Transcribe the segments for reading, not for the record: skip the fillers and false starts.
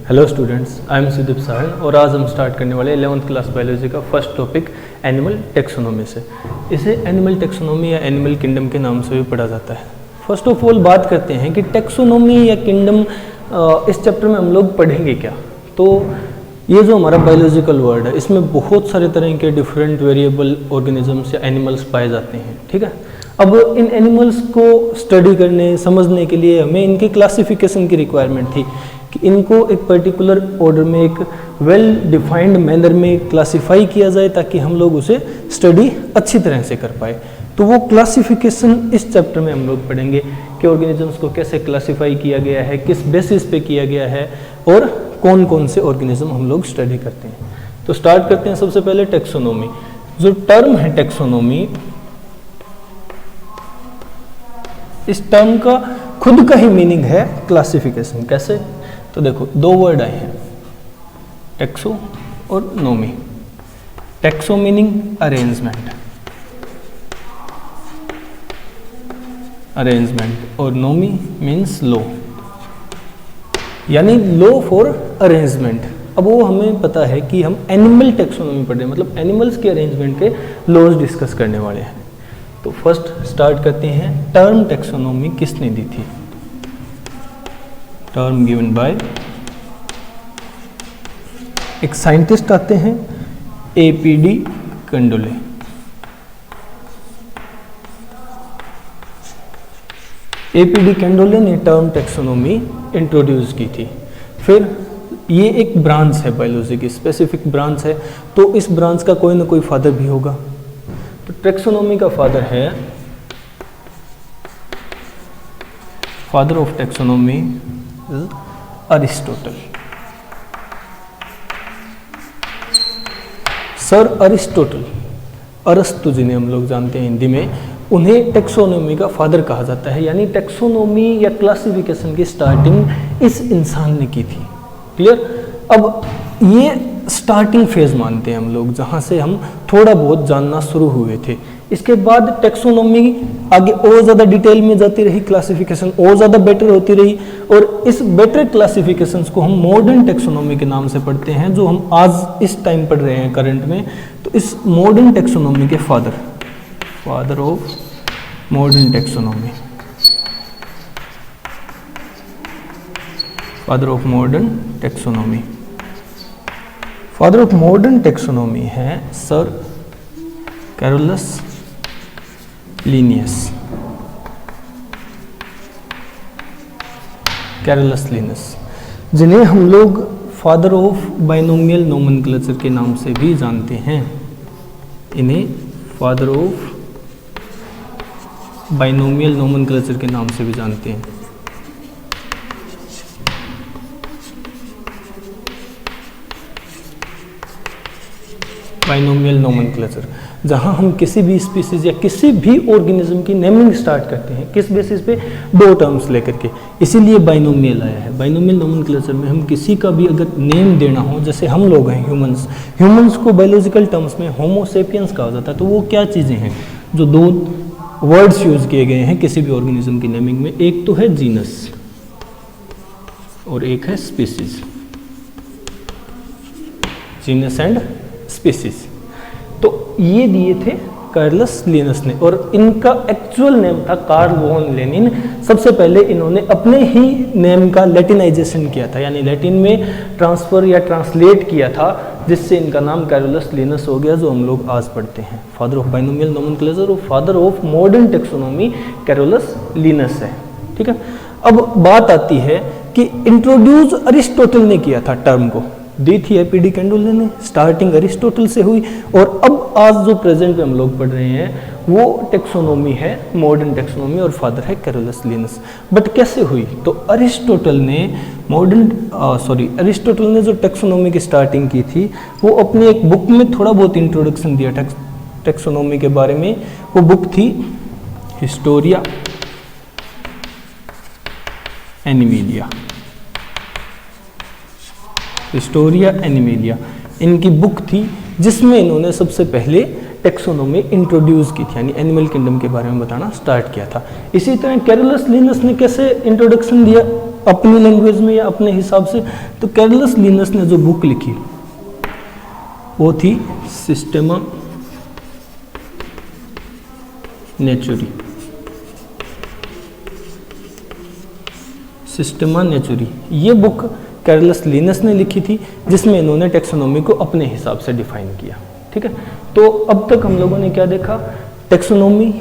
Hello students, I am Sudeep Sahan और आज हम स्टार्ट करने वाले 11th क्लास बायोलॉजी का फर्स्ट टॉपिक एनिमल टेक्सोनोमी से। इसे एनिमल टेक्सोनोमी या एनिमल किंगडम के नाम से भी पढ़ा जाता है। फर्स्ट ऑफ ऑल बात करते हैं कि टेक्सोनोमी या किंगडम इस चैप्टर में हम लोग पढ़ेंगे क्या। तो ये जो हमारा बायोलॉजिकल वर्ड है, इसमें बहुत सारे तरह के डिफरेंट वेरिएबल ऑर्गेनिजम्स या एनिमल्स पाए जाते हैं। ठीक है, अब इन एनिमल्स को स्टडी करने समझने के लिए हमें इनके क्लासिफिकेशन की रिक्वायरमेंट थी कि इनको एक पर्टिकुलर ऑर्डर में एक वेल डिफाइंड मैनर में क्लासिफाई किया जाए ताकि हम लोग उसे स्टडी अच्छी तरह से कर पाए। तो वो क्लासिफिकेशन इस चैप्टर में हम लोग पढ़ेंगे कि ऑर्गेनिजम्स को कैसे क्लासिफाई किया गया है, किस बेसिस पे किया गया है और कौन कौन से ऑर्गेनिज्म हम लोग स्टडी करते हैं। तो स्टार्ट करते हैं सबसे पहले टेक्सोनोमी। जो टर्म है टेक्सोनोमी, इस टर्म का खुद का ही मीनिंग है क्लासिफिकेशन। कैसे? तो देखो, दो वर्ड आए हैं, टेक्सो और नोमी। टेक्सो मीनिंग अरेंजमेंट, और नोमी मीन्स लॉ, यानी लॉ फॉर अरेंजमेंट। अब वो हमें पता है कि हम एनिमल टेक्सोनोमी पढ़ रहे हैं, मतलब एनिमल्स के अरेंजमेंट के लॉज डिस्कस करने वाले हैं। तो फर्स्ट स्टार्ट करते हैं, टर्म टेक्सोनोमी किसने दी थी? टर्म गिवन बाय एक साइंटिस्ट आते हैं, एपीडी कंडोले। एपीडी कंडोले ने टर्म टेक्सोनोमी इंट्रोड्यूस की थी। फिर ये एक ब्रांच है बायोलॉजी की, स्पेसिफिक ब्रांच है, तो इस ब्रांच का कोई ना कोई फादर भी होगा। तो टेक्सोनोमी का फादर है, father of taxonomy Aristotle. Sir Aristotle, अरस्तु जिन्हें हम लोग जानते हैं हिंदी में, उन्हें टेक्सोनोमी का फादर कहा जाता है। यानी टेक्सोनोमी या क्लासिफिकेशन की स्टार्टिंग इस इंसान ने की थी। क्लियर? अब ये स्टार्टिंग फेज मानते हैं हम लोग, जहाँ से हम थोड़ा बहुत जानना शुरू हुए थे। इसके बाद टेक्सोनोमी आगे और ज़्यादा डिटेल में जाती रही, क्लासिफिकेशन और ज़्यादा बेटर होती रही, और इस बेटर क्लासिफिकेशंस को हम मॉडर्न टेक्सोनोमी के नाम से पढ़ते हैं, जो हम आज इस टाइम पढ़ रहे हैं करंट में। तो इस मॉडर्न टेक्सोनोमी के father of modern taxonomy, father of modern taxonomy, father of modern taxonomy है sir Carolus Linnaeus. Carolus Linnaeus, जिन्हें हम लोग फादर ऑफ बाइनोमियल नोमेनक्लेचर के नाम से भी जानते हैं। इन्हें फादर ऑफ बाइनोमियल नोमेनक्लेचर के नाम से भी जानते हैं। बाइनोमियल नोमेनक्लेचर, जहां हम किसी भी स्पीसीज या किसी भी ऑर्गेनिज्म की नेमिंग स्टार्ट करते हैं, किस बेसिस पे? दो टर्म्स लेकर के, इसीलिए बाइनोमियल आया है। बाइनोमियल नोमेनक्लेचर में हम किसी का भी अगर नेम देना हो, जैसे हम लोग हैं ह्यूमंस को बायोलॉजिकल टर्म्स में होमो सेपियंस कहा जाता है। तो वो क्या चीज़ें हैं जो दो वर्ड्स यूज किए गए हैं किसी भी ऑर्गेनिज्म की नेमिंग में? एक तो है जीनस और एक है स्पीसीज, जीनस एंड स्पीसीज। तो ये दिए थे कार्लस लिनस ने, और इनका एक्चुअल नेम था कार्ल वॉन लेनिन। सबसे पहले इन्होंने अपने ही नेम का लैटिनाइजेशन किया था, यानी लैटिन में ट्रांसफर या ट्रांसलेट किया था, जिससे इनका नाम कैरोलस लिनस हो गया, जो हम लोग आज पढ़ते हैं। फादर ऑफ बाइनोमियल नोमेनक्लेचर और father of modern taxonomy Carolus Linus है। ठीक है, अब बात आती है कि इंट्रोड्यूस अरिस्टोटल ने किया था, टर्म को दी थी एपीडी कंडोले ने, स्टार्टिंग अरिस्टोटल से हुई, और अब आज जो प्रेजेंट में हम लोग पढ़ रहे हैं वो टेक्सोनोमी है मॉडर्न टेक्सोनोमी, और फादर है कैरोलस लिनस। बट कैसे हुई? तो अरिस्टोटल ने जो टेक्सोनोमी की स्टार्टिंग की थी, वो अपनी एक बुक में थोड़ा बहुत इंट्रोडक्शन दिया था टेक्सोनोमी के बारे में। वो बुक थी हिस्टोरिया एनिमेलिया। हिस्टोरिया एनिमेलिया इनकी बुक थी, जिसमें इन्होंने सबसे पहले टेक्सोनोमी इंट्रोड्यूस की थी, यानी एनिमल किंगडम के बारे में बताना स्टार्ट किया था। इसी तरह कैरोलस लिनस ने कैसे इंट्रोडक्शन दिया अपनी लैंग्वेज में या अपने हिसाब से। तो कैरोलस लिनस ने जो बुक लिखी वो थी सिस्टेमा नेचुरी। सिस्टेमा नेचुरी ये बुक कैरोलस लिनस ने लिखी थी, जिसमें इन्होंने टेक्सोनोमी को अपने हिसाब से डिफाइन किया। ठीक है, तो अब तक हम लोगों ने क्या देखा, टेक्सोनोमी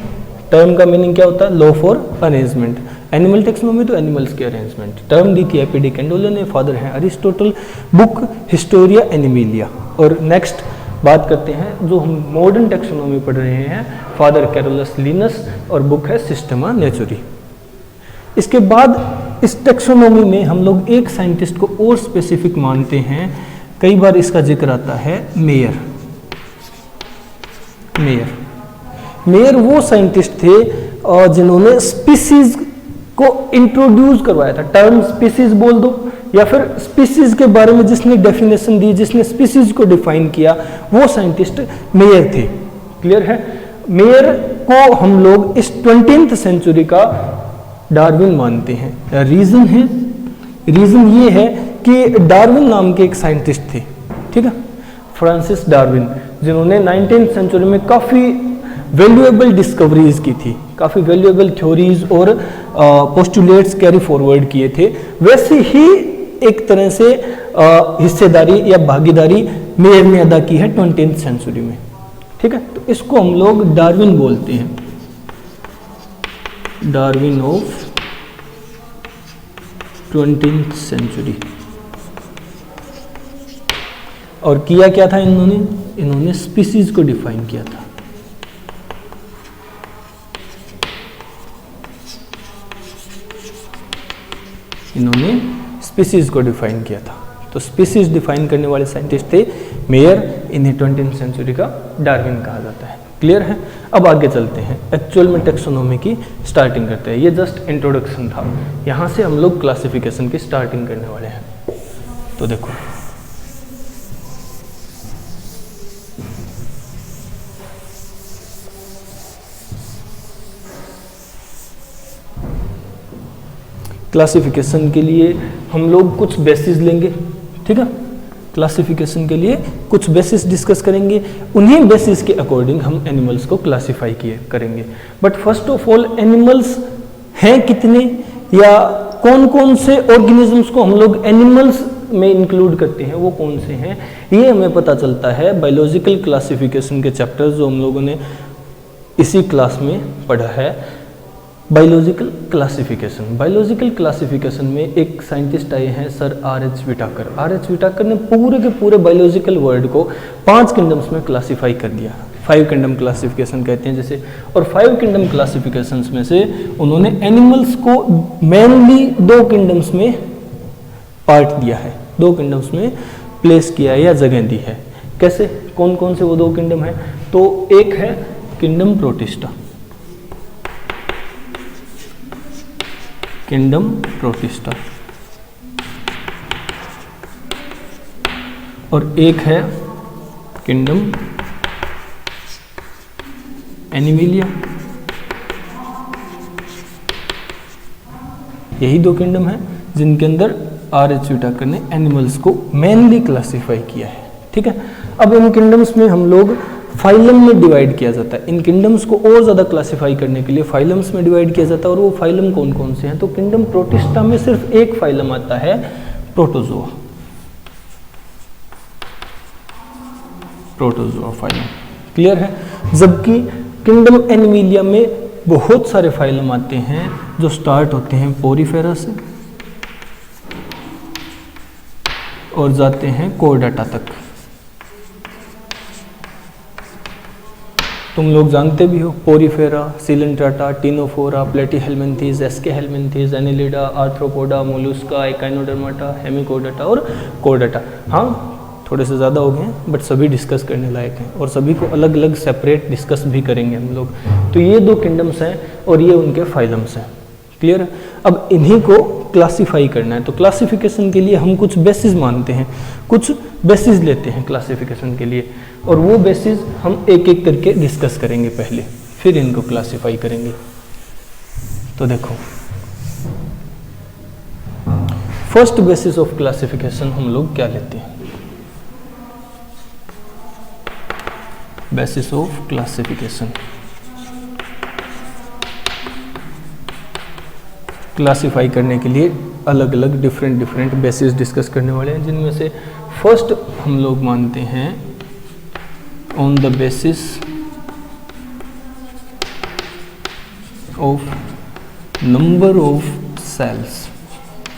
टर्म का मीनिंग क्या होता है, law for arrangement. Animal taxonomy तो एनिमल्स के अरेंजमेंट। टर्म दी थी एपी डी कैंडोले ने, फादर हैं अरिस्टोटल, बुक हिस्टोरिया एनिमिलिया। और नेक्स्ट बात करते हैं जो हम मॉडर्न टेक्सोनोमी पढ़ रहे हैं, फादर कैरोलस लिनस, और बुक है सिस्टेमा नेचुरी। इसके बाद इस टेक्सोनोमी में हम लोग एक साइंटिस्ट को और स्पेसिफिक मानते हैं, कई बार इसका जिक्र आता है, मेयर। मेयर वो साइंटिस्ट थे जिन्होंने स्पीसीज को इंट्रोड्यूस करवाया था। टर्म स्पीसीज बोल दो या फिर स्पीसीज के बारे में जिसने डेफिनेशन दी, जिसने स्पीसीज को डिफाइन किया, वो साइंटिस्ट मेयर थे। क्लियर है। मेयर को हम लोग इस 20th सेंचुरी का डार्विन मानते हैं। रीजन ये है कि डार्विन नाम के एक साइंटिस्ट थे, ठीक है, फ्रांसिस डार्विन, जिन्होंने 19th सेंचुरी में काफ़ी वैल्यूएबल डिस्कवरीज की थी, काफ़ी वैल्यूएबल थ्योरीज और पोस्टुलेट्स कैरी फॉरवर्ड किए थे। वैसे ही एक तरह से हिस्सेदारी या भागीदारी मेयर ने अदा की है 20th सेंचुरी में। ठीक है, तो इसको हम लोग डार्विन बोलते हैं, डार्विन ऑफ 20th सेंचुरी। और किया क्या था इन्होंने स्पीसीज को डिफाइन किया था। इन्होंने स्पीसीज को डिफाइन किया था। तो स्पीसीज डिफाइन करने वाले साइंटिस्ट थे मेयर, इन्हें 20th सेंचुरी का डार्विन कहा जाता है। क्लियर है। अब आगे चलते हैं, एक्चुअल में टेक्सोनोमी की स्टार्टिंग करते हैं। ये जस्ट इंट्रोडक्शन था, यहाँ से हम लोग क्लासिफिकेशन की स्टार्टिंग करने वाले हैं। तो देखो, क्लासिफिकेशन के लिए हम लोग कुछ बेसिस लेंगे। ठीक है, क्लासिफिकेशन के लिए कुछ बेसिस डिस्कस करेंगे, उन्हीं बेसिस के अकॉर्डिंग हम एनिमल्स को क्लासिफाई करेंगे। But first of all, animals हैं कितने या कौन कौन से ऑर्गेनिजम्स को हम लोग एनिमल्स में इंक्लूड करते हैं, वो कौन से हैं, ये हमें पता चलता है बायोलॉजिकल क्लासिफिकेशन के चैप्टर्स जो हम लोगों ने इसी क्लास में पढ़ा है। बायोलॉजिकल क्लासिफिकेशन में एक साइंटिस्ट आए हैं sir R H. Whittaker. R H. Whittaker ने पूरे के पूरे बायोलॉजिकल वर्ल्ड को 5 किंगडम्स में क्लासिफाई कर दिया। 5 किंगडम क्लासिफिकेशन कहते हैं जैसे। और 5 किंगडम क्लासिफिकेशंस में से उन्होंने एनिमल्स को मेनली 2 किंगडम्स में पार्ट दिया है, 2 किंगडम्स में प्लेस किया है या जगह दी है। कैसे, कौन कौन से वो 2 किंगडम है? तो एक है किंगडम प्रोटिस्टा, और एक है किंगडम एनिमिलिया। यही 2 किंगडम है जिनके अंदर आर.एच. विटाकर ने एनिमल्स को मेनली क्लासिफाई किया है। ठीक है, अब इन किंगडम्स में हम लोग फाइलम में डिवाइड किया जाता है। इन किंगडम्स को और ज़्यादा क्लासिफाई करने के लिए फाइलम्स में डिवाइड किया जाता है। और वो फाइलम कौन कौन से हैं? तो किंगडम प्रोटिस्टा में सिर्फ एक फाइलम आता है, प्रोटोजोआ फाइलम। क्लियर है। जबकि किंगडम एनिमिलिया में बहुत सारे फाइलम आते हैं जो स्टार्ट होते हैं पोरीफेरा से और जाते हैं कोर्डाटा तक। तुम लोग जानते भी हो, Porifera, Coelenterata, Ctenophora, Platyhelminthes, Aschelminthes, Annelida, Arthropoda, Mollusca, Echinodermata, Hemichordata और कोर्डाटा। हाँ, थोड़े से ज़्यादा हो गए हैं बट सभी डिस्कस करने लायक हैं और सभी को अलग अलग सेपरेट डिस्कस भी करेंगे हम लोग। तो ये 2 किंगडम्स हैं और ये उनके फाइलम्स हैं। क्लियर है। अब इन्हीं को क्लासिफाई करना है। तो क्लासिफिकेशन के लिए हम कुछ बेसिस मानते हैं, कुछ बेसिस लेते हैं क्लासिफिकेशन के लिए, और वो बेसिस हम एक एक करके डिस्कस करेंगे पहले, फिर इनको क्लासिफाई करेंगे। तो देखो, फर्स्ट बेसिस ऑफ क्लासिफिकेशन हम लोग क्या लेते हैं? बेसिस ऑफ क्लासिफिकेशन, क्लासिफाई करने के लिए अलग अलग डिफरेंट बेसिस डिस्कस करने वाले हैं, जिनमें से फर्स्ट हम लोग मानते हैं on the basis of number of cells,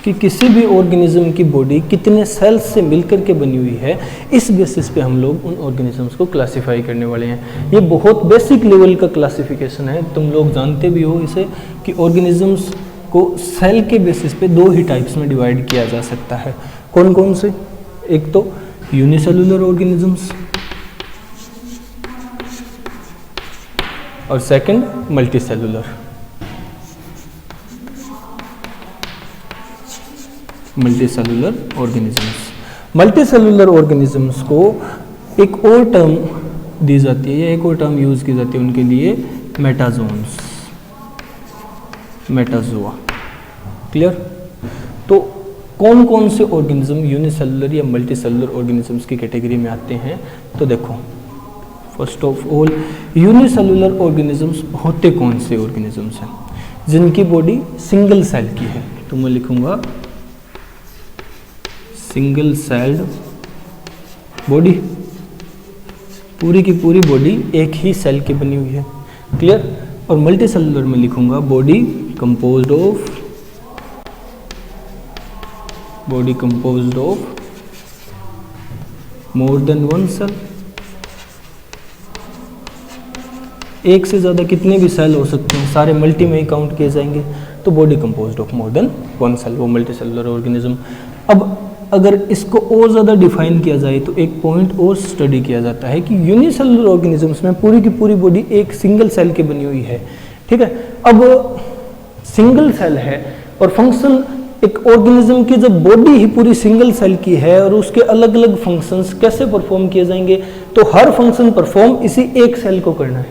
कि किसी भी ऑर्गेनिज्म की बॉडी कितने सेल्स से मिलकर के बनी हुई है, इस बेसिस पे हम लोग उन ऑर्गेनिजम्स को क्लासिफाई करने वाले हैं। ये बहुत बेसिक लेवल का क्लासिफिकेशन है, तुम लोग जानते भी हो इसे कि ऑर्गेनिजम्स को सेल के बेसिस पे दो ही टाइप्स में डिवाइड किया जा सकता है। कौन कौन से? एक तो यूनिसेलुलर ऑर्गेनिजम्स और सेकंड मल्टीसेलुलर। मल्टीसेलुलर ऑर्गेनिजम्स को एक और टर्म दी जाती है या एक और टर्म यूज की जाती है उनके लिए, मेटाजोन्स, मेटाजोआ। क्लियर? तो कौन कौन से ऑर्गेनिज्म यूनिसेलुलर या मल्टीसेलुलर ऑर्गेनिजम्स की कैटेगरी में आते हैं? तो देखो, first of all unicellular organisms होते कौन से ऑर्गेनिजम्स हैं? जिनकी बॉडी सिंगल सेल की है। तो मैं लिखूंगा सिंगल सेल्ड बॉडी, पूरी की पूरी बॉडी एक ही सेल की बनी हुई है। क्लियर? और मल्टीसेलुलर में लिखूंगा body composed of more than one cell. एक से ज्यादा कितने भी सेल हो सकते हैं, सारे मल्टी में ही काउंट किए जाएंगे, तो body composed of more than one cell, वो मल्टीसेलुलर ऑर्गेनिज्म। अब अगर इसको और ज़्यादा डिफाइन किया जाए तो एक पॉइंट और स्टडी किया जाता है कि यूनिसेलुलर ऑर्गेनिजम्स में पूरी की पूरी बॉडी एक सिंगल सेल की बनी हुई है। ठीक है? अब सिंगल सेल है और फंक्शन, एक ऑर्गेनिज्म की जब बॉडी ही पूरी सिंगल सेल की है और उसके अलग अलग फंक्शंस कैसे परफॉर्म किए जाएंगे, तो हर फंक्शन परफॉर्म इसी एक सेल को करना है,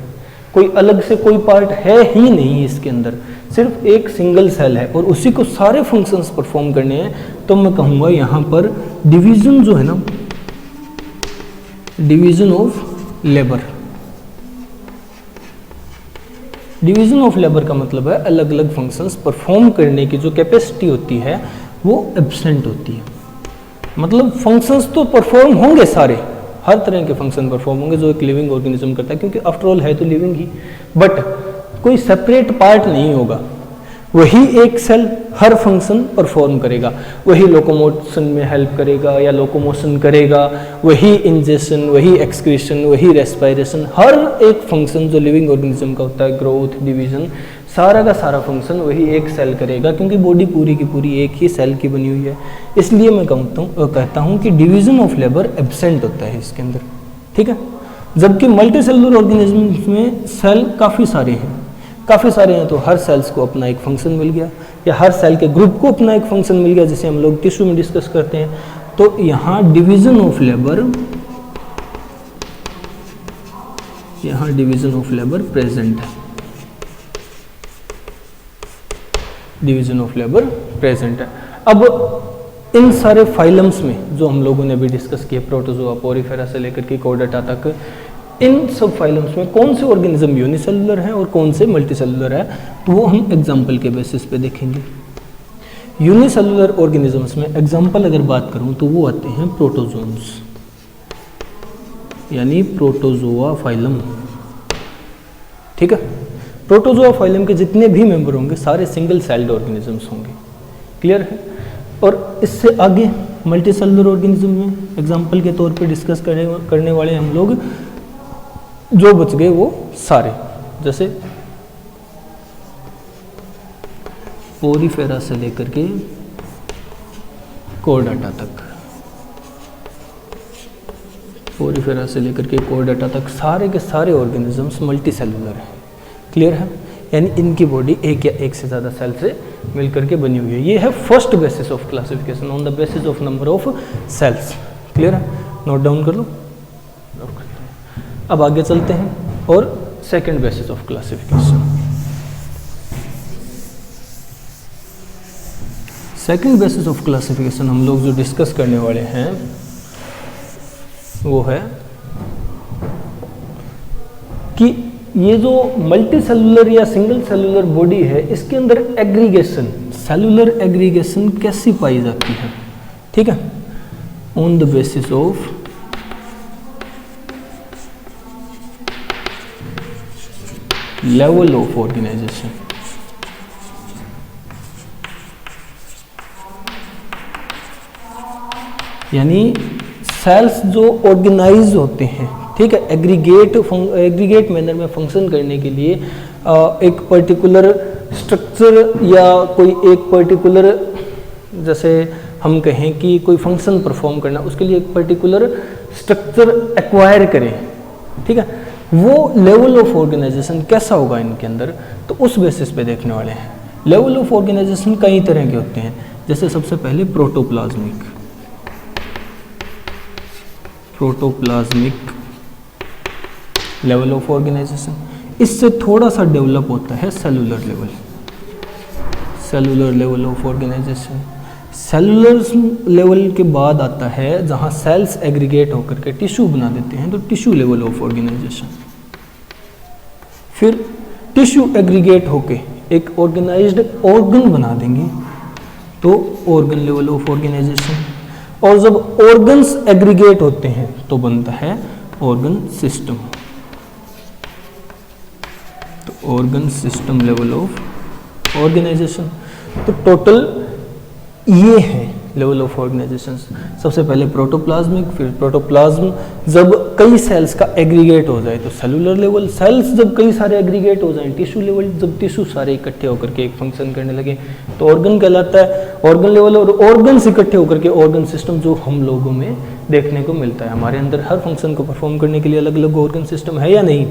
कोई अलग से कोई पार्ट है ही नहीं इसके अंदर, सिर्फ एक सिंगल सेल है और उसी को सारे फंक्शंस परफॉर्म करने हैं। तो मैं कहूँगा यहाँ पर डिवीजन जो है ना, division of labour, division of labour का मतलब है अलग अलग फंक्शंस परफॉर्म करने की जो कैपेसिटी होती है वो एब्सेंट होती है। मतलब फंक्शंस तो परफॉर्म होंगे सारे, हर तरह के फंक्शन परफॉर्म होंगे जो एक लिविंग ऑर्गेनिज्म करता है, क्योंकि आफ्टर ऑल है तो लिविंग ही, बट कोई सेपरेट पार्ट नहीं होगा, वही एक सेल हर फंक्शन परफॉर्म करेगा, वही लोकोमोशन में हेल्प करेगा या लोकोमोशन करेगा, वही इंजेशन, वही एक्सक्रीशन, वही रेस्पिरेशन, हर एक फंक्शन जो लिविंग ऑर्गेनिज्म का होता है, ग्रोथ, डिवीजन, सारा का सारा फंक्शन वही एक सेल करेगा, क्योंकि बॉडी पूरी की पूरी एक ही सेल की बनी हुई है। इसलिए मैं कहता हूँ कि डिवीजन ऑफ लेबर एब्सेंट होता है इसके अंदर। ठीक है? जबकि मल्टीसेलुलर ऑर्गेनिज्म में सेल काफ़ी सारे हैं, तो हर सेल्स को अपना एक फंक्शन मिल गया या हर सेल के ग्रुप को अपना एक फंक्शन मिल गया, जिसे हम लोग टिश्यू में डिस्कस करते हैं। तो यहाँ डिवीजन ऑफ लेबर, यहाँ डिवीजन ऑफ लेबर प्रेजेंट है, डिवीजन ऑफ लेबर प्रेजेंट है। अब इन सारे फाइलम्स में जो हम लोगों ने अभी डिस्कस किए, प्रोटोजोआ, पोरीफेरा से लेकर के कोर्डेटा तक, इन सब फाइलम्स में कौन से ऑर्गेनिज्म यूनिसेलुलर है और कौन से मल्टीसेलुलर है, तो वो हम एग्जाम्पल के बेसिस पे देखेंगे। यूनिसेलुलर ऑर्गेनिजम्स में एग्जाम्पल अगर बात करूं तो वो आते हैं प्रोटोजोन्स, यानी प्रोटोजोआ फाइलम। ठीक है? प्रोटोजोआ फाइलम के जितने भी मेंबर होंगे सारे सिंगल सेल्ड ऑर्गेनिजम्स होंगे। क्लियर है? और इससे आगे मल्टीसेलुलर ऑर्गेनिज्म में एग्जाम्पल के तौर पे डिस्कस करने वाले हम लोग जो बच गए वो सारे, जैसे पोरीफेरा से लेकर के कोर्डेटा तक, पोरीफेरा से लेकर के कोर्डेटा तक सारे के सारे ऑर्गेनिजम्स मल्टीसेलुलर हैं। क्लियर है? यानी इनकी बॉडी एक या एक से ज़्यादा सेल से मिलकर के बनी हुई है। ये है first basis of classification on the basis of number of cells. Clear है? नोट डाउन कर लो। अब आगे चलते हैं और second basis of classification. Second basis of classification हम लोग जो डिस्कस करने वाले हैं वो है कि ये जो मल्टी सेलुलर या सिंगल सेलुलर बॉडी है इसके अंदर एग्रीगेशन, सेलुलर एग्रीगेशन कैसी पाई जाती है, ठीक है, on the basis of level of organisation. यानी सेल्स जो ऑर्गेनाइज होते हैं, ठीक है, एग्रीगेट मैनर में फंक्शन करने के लिए एक पर्टिकुलर स्ट्रक्चर या कोई एक पर्टिकुलर, जैसे हम कहें कि कोई फंक्शन परफॉर्म करना, उसके लिए एक पर्टिकुलर स्ट्रक्चर एक्वायर करें, ठीक है, वो लेवल ऑफ ऑर्गेनाइजेशन कैसा होगा इनके अंदर, तो उस बेसिस पे देखने वाले हैं। लेवल ऑफ ऑर्गेनाइजेशन कई तरह के होते हैं, जैसे सबसे पहले प्रोटोप्लाज्मिक लेवल ऑफ ऑर्गेनाइजेशन। इससे थोड़ा सा डेवलप होता है cellular level of organisation. Cellular level के बाद आता है जहां सेल्स एग्रीगेट होकर के टिश्यू बना देते हैं, तो टिश्यू लेवल ऑफ ऑर्गेनाइजेशन। फिर टिश्यू एग्रीगेट होके एक ऑर्गेनाइज्ड ऑर्गन बना देंगे, तो ऑर्गन लेवल ऑफ ऑर्गेनाइजेशन। और जब ऑर्गन्स एग्रीगेट होते हैं तो बनता है ऑर्गन सिस्टम, तो organ system level of organisation. तो टोटल ये है लेवल ऑफ ऑर्गेनाइजेशन। सबसे पहले प्रोटोप्लाज्मिक, फिर प्रोटोप्लाज्म जब कई सेल्स का एग्रीगेट हो जाए तो सेलुलर लेवल, सेल्स जब कई सारे एग्रीगेट हो जाए टिश्यू लेवल, जब टिश्यू सारे इकट्ठे होकर के एक फंक्शन करने लगे तो ऑर्गन कहलाता है, ऑर्गन लेवल। और ऑर्गन्स इकट्ठे होकर के ऑर्गन सिस्टम, जो हम लोगों में देखने को मिलता है। हमारे अंदर हर फंक्शन को परफॉर्म करने के लिए अलग अलग ऑर्गन सिस्टम है या नहीं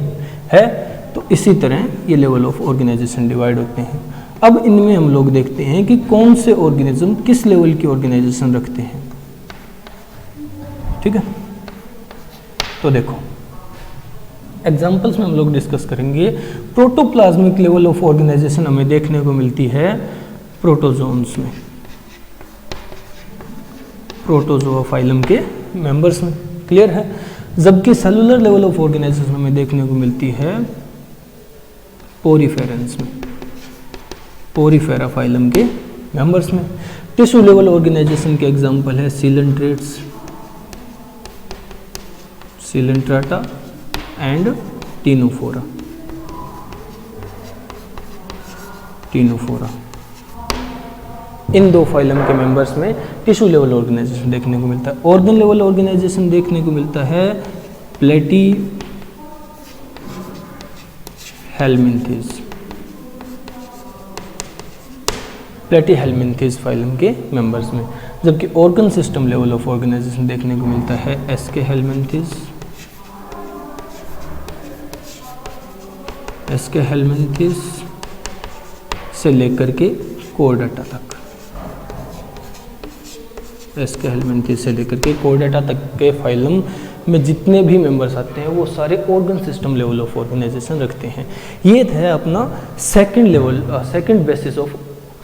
है, तो इसी तरह ये लेवल ऑफ ऑर्गेनाइजेशन डिवाइड होते हैं। अब इनमें हम लोग देखते हैं कि कौन से ऑर्गेनिज्म किस लेवल की ऑर्गेनाइजेशन रखते हैं, ठीक है। तो देखो एग्जांपल्स में हम लोग डिस्कस करेंगे। प्रोटोप्लाज्मिक लेवल ऑफ ऑर्गेनाइजेशन हमें देखने को मिलती है प्रोटोजोन्स में, प्रोटोजोआ फाइलम के मेंबर्स में, क्लियर है। जबकि सेलुलर लेवल ऑफ ऑर्गेनाइजेशन हमें देखने को मिलती है पोरीफेरेंस में, पोरीफेरा फाइलम के मेंबर्स में। टिश्यू लेवल ऑर्गेनाइजेशन के एग्जांपल है सीलेंट्रेट्स, सीलेंट्राटा एंड टीनोफोरा, टीनोफोरा। इन दो फाइलम के मेंबर्स में टिश्यू लेवल ऑर्गेनाइजेशन देखने को मिलता है। ऑर्गन लेवल ऑर्गेनाइजेशन देखने को मिलता है प्लेटी हेलमिंथेस, प्लेटीहेलमिंथेस फाइलम के मेंबर्स में। जबकि organ system level of organisation देखने को मिलता है एसके हेलमिंथेस, एसके हेलमिंथेस से लेकर के कोर्डेटा तक, एसके हेलमिंथेस से लेकर के कोर्डेटा तक के फाइलम में जितने भी मेंबर्स आते हैं वो सारे organ system level of organisation रखते हैं। ये है अपना second level, second basis of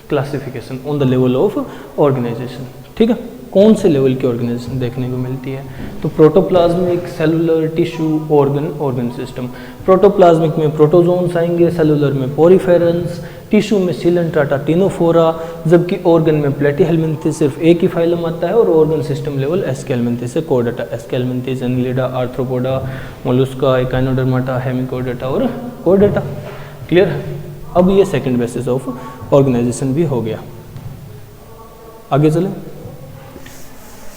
classification on the level of organisation, ठीक है। कौन से लेवल की ऑर्गेनाइजेशन देखने को मिलती है, तो protoplasmic, cellular, tissue, organ, organ system. Protoplasmic में प्रोटोजोन्स आएंगे, सेलुलर में पोरीफेरेंस, टिश्यू में सीलेंट्राटा, टीनोफोरा, जबकि ऑर्गन में प्लेटीहेलमिंथेस सिर्फ एक ही फाइलम आता है, और organ system level Aschelminthes से Chordata, Aschelminthes, Annelida, Arthropoda, Mollusca, Echinodermata, Hemichordata और कोर्डेटा, क्लियर। अब ये सेकंड बेसिस ऑफ ऑर्गेनाइजेशन भी हो गया। आगे चले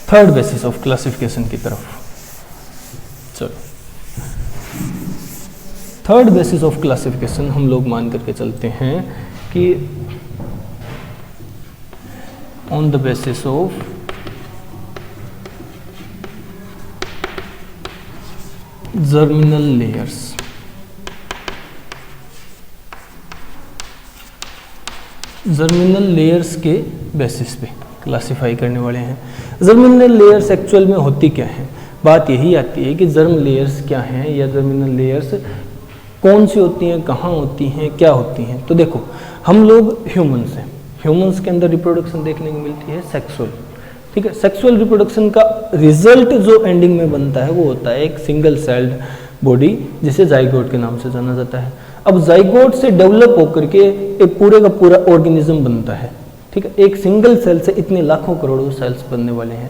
थर्ड बेसिस ऑफ क्लासिफिकेशन की तरफ। चलो थर्ड बेसिस ऑफ क्लासिफिकेशन हम लोग मान करके चलते हैं कि on the basis of germinal layers, germinal layers के बेसिस पे क्लासिफाई करने वाले हैं। जर्मिनल लेयर्स एक्चुअल में होती क्या है, बात यही आती है कि जर्म लेयर्स क्या हैं या जर्मिनल लेयर्स कौन सी होती हैं, कहाँ होती हैं, क्या होती हैं। तो देखो हम लोग ह्यूमंस हैं, ह्यूमंस के अंदर रिप्रोडक्शन देखने को मिलती है सेक्सुअल, ठीक है। सेक्सुअल रिप्रोडक्शन का रिजल्ट जो एंडिंग में बनता है वो होता है एक सिंगल सेल्ड बॉडी, जिसे जाइगोट के नाम से जाना जाता है। अब जाइगोट से डेवलप होकर के एक पूरे का पूरा ऑर्गेनिज्म बनता है, ठीक है। एक सिंगल सेल से इतने लाखों करोड़ों सेल्स बनने वाले हैं।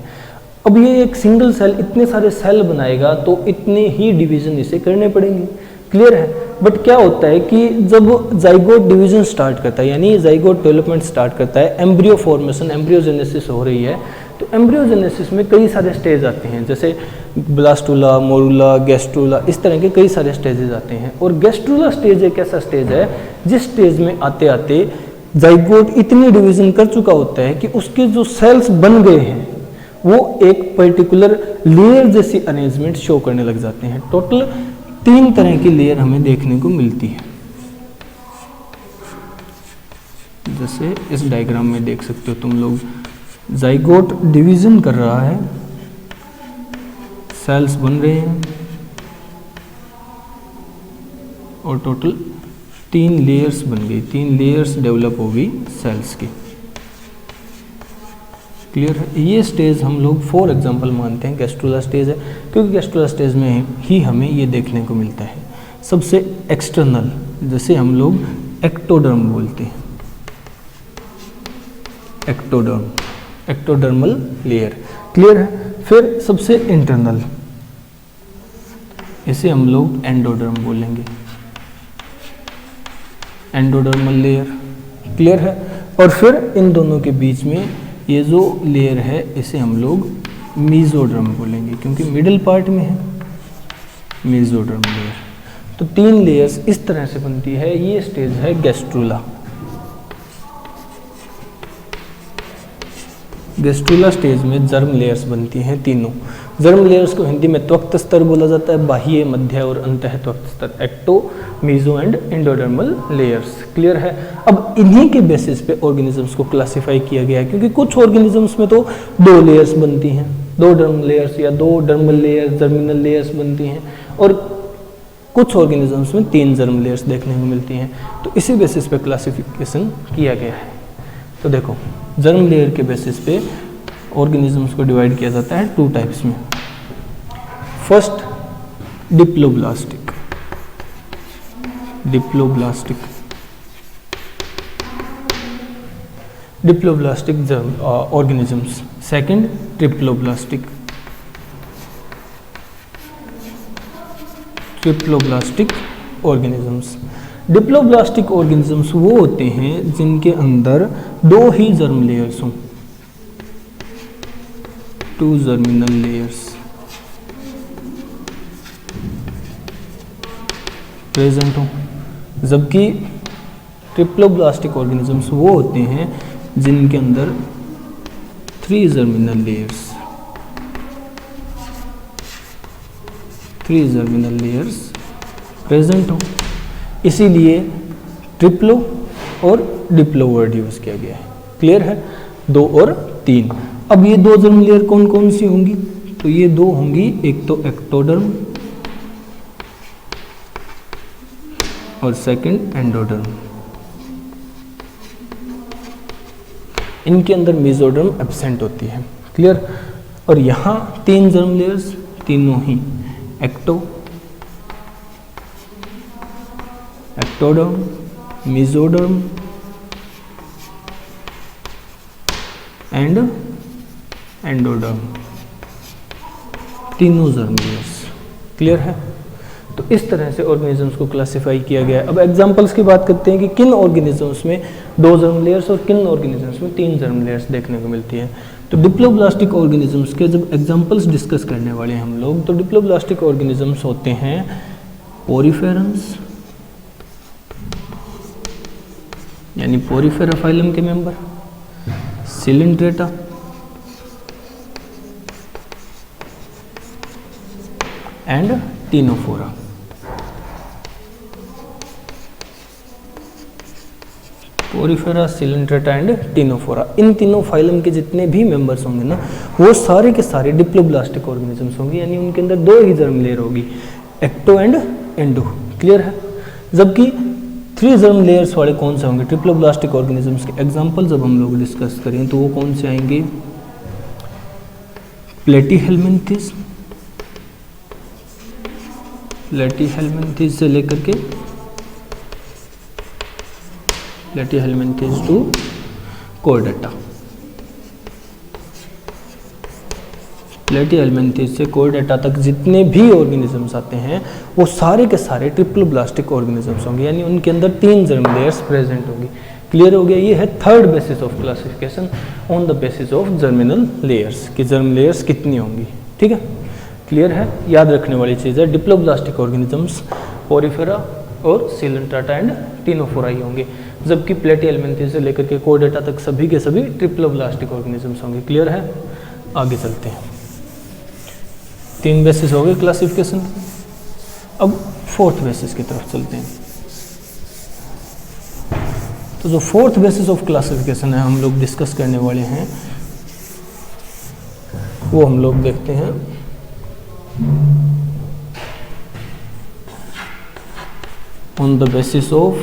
अब ये एक सिंगल सेल इतने सारे सेल बनाएगा तो इतने ही डिवीजन इसे करने पड़ेंगे, क्लियर है। बट क्या होता है कि जब जाइगोट डिवीजन स्टार्ट करता है, यानी जाइगोट डेवलपमेंट स्टार्ट करता है, एम्ब्रियो फॉर्मेशन, एम्ब्रियोजेनेसिस हो रही है, तो एम्ब्रियोजेनेसिस में कई सारे स्टेज आते हैं, जैसे ब्लास्टुला, मोरुला, गैस्ट्रुला, इस तरह के कई सारे स्टेजेस आते हैं। और गैस्ट्रुला स्टेज एक ऐसा स्टेज है जिस स्टेज में आते आते जाइगोट इतनी डिवीजन कर चुका होता है कि उसके जो सेल्स बन गए हैं वो एक पर्टिकुलर लेयर जैसी अरेंजमेंट शो करने लग जाते हैं। टोटल 3 तरह की लेयर हमें देखने को मिलती है, जैसे इस डायग्राम में देख सकते हो तुम लोग, जाइगोट डिवीजन कर रहा है, सेल्स बन रहे हैं और टोटल 3 लेयर्स बन गई, 3 लेयर्स डेवलप हो गई सेल्स की, क्लियर है। ये स्टेज हम लोग फॉर एग्जांपल मानते हैं गैस्ट्रुला स्टेज है, क्योंकि गैस्ट्रुला स्टेज में ही हमें ये देखने को मिलता है। सबसे एक्सटर्नल, जैसे हम लोग एक्टोडर्म बोलते हैं, एक्टोडर्म, एक्टोडर्मल लेयर, क्लियर है। फिर सबसे इंटरनल, इसे हम लोग एंडोडर्म बोलेंगे, एंडोडर्मल लेयर, क्लियर है। और फिर इन दोनों के बीच में ये जो लेयर है इसे हम लोग मीजोडर्म बोलेंगे, क्योंकि मिडिल पार्ट में है, मीजोडर्म लेयर। तो 3 लेयर्स इस तरह से बनती है। ये स्टेज है गैस्ट्रुला। गैस्ट्रुला स्टेज में जर्म लेयर्स बनती हैं तीनों। जर्म लेयर्स को हिंदी में त्वक स्तर बोला जाता है, बाह्य, मध्य और अंतः त्वक स्तर, ecto, meso and endodermal layers, clear है। अब इन्हीं के बेसिस पे ऑर्गेनिजम्स को क्लासिफाई किया गया है, क्योंकि कुछ ऑर्गेनिजम्स में तो 2 लेयर्स बनती हैं, 2 डर्म लेयर्स या 2 डर्मल लेयर्स, जर्मिनल लेयर्स बनती हैं, और कुछ ऑर्गेनिजम्स में 3 जर्म लेयर्स देखने को मिलती हैं। तो इसी बेसिस पे क्लासिफिकेशन किया गया है। तो देखो, जर्म लेयर के बेसिस पे ऑर्गेनिजम्स को डिवाइड किया जाता है 2 टाइप्स में। First, diploblastic, diploblastic, diploblastic organisms. Second, triploblastic, triploblastic organisms. Diploblastic organisms वो होते हैं जिनके अंदर 2 ही जर्म लेयर्स हों, 2 जर्मिनल लेयर्स प्रेजेंट हों, जबकि ट्रिप्लोब्लास्टिक ऑर्गेनिजम्स वो होते हैं जिनके अंदर 3 germinal layers, 3 germinal layers present हों। इसीलिए ट्रिप्लो और डिप्लो वर्ड यूज किया गया है, क्लियर है। 2 और 3। अब ये 2 जर्म लेयर कौन कौन सी होंगी? तो ये 2 होंगी, एक तो एक्टोडर्म और सेकंड एंडोडर्म। इनके अंदर मेसोडर्म एब्सेंट होती है, क्लियर। और यहाँ 3 जर्म लेयर्स, तीनों ही ecto, ectoderm, mesoderm and endoderm, तीनों जर्म लेयर्स, क्लियर है। तो इस तरह से ऑर्गेनिजम्स को क्लासिफाई किया गया है। अब एग्जांपल्स की बात करते हैं कि किन ऑर्गेनिजम्स में 2 जर्म लेयर्स और किन ऑर्गेनिजम्स में 3 जर्म लेयर्स देखने को मिलती है। तो डिप्लोब्लास्टिक ऑर्गेनिजम्स के जब एग्जांपल्स डिस्कस करने वाले हैं हम लोग, तो डिप्लोब्लास्टिक ऑर्गेनिजम्स होते हैं पोरिफेरंस, यानी पोरिफेरा फाइलम के member, Coelenterata and Ctenophora. Porifera, Coelenterata and Ctenophora, इन तीनों फाइलम के जितने भी मेंबर्स होंगे ना, वो सारे के सारे डिप्लोब्लास्टिक ऑर्गेनिजम्स होंगे, यानी उनके अंदर 2 ही जर्म लेयर होगी, एक्टो एंड एंडो, क्लियर है। जबकि 3 जर्म लेयर्स वाले कौन से होंगे ट्रिप्लोब्लास्टिक ऑर्गेनिजम्स के एग्जांपल जब हम लोग डिस्कस करें तो वो कौन से आएंगे, प्लेटीहेल्मिन्थेस, प्लेटीहेल्मिन्थेस से लेकर के प्लेटीहेल्मिन्थेस टू कोर्डेटा, प्लेटीहेल्मिन्थेस से कोर्डेटा तक जितने भी ऑर्गेनिजम्स आते हैं वो सारे के सारे ट्रिप्लोब्लास्टिक ऑर्गेनिजम्स होंगे, यानी उनके अंदर 3 जर्म लेयर्स प्रेजेंट होंगी। क्लियर हो गया। ये है third basis of classification on the basis of germinal layers, कि जर्म लेयर्स कितनी होंगी। ठीक है, क्लियर है। याद रखने वाली चीज़ है डिप्लोब्लास्टिक ऑर्गेनिजम्स पोरिफेरा और सीलेंट्राटा एंड टिनोफोराई होंगे, जबकि प्लेटीहेल्मिन्थेस से लेकर के कोर्डेटा तक सभी के सभी ट्रिप्लोब्लास्टिक ऑर्गेनिजम्स होंगे। क्लियर है, आगे चलते हैं। 3 बेसिस हो गए क्लासिफिकेशन। अब 4th बेसिस की तरफ चलते हैं। तो जो 4th बेसिस ऑफ क्लासिफिकेशन है हम लोग डिस्कस करने वाले हैं, वो हम लोग देखते हैं on the basis of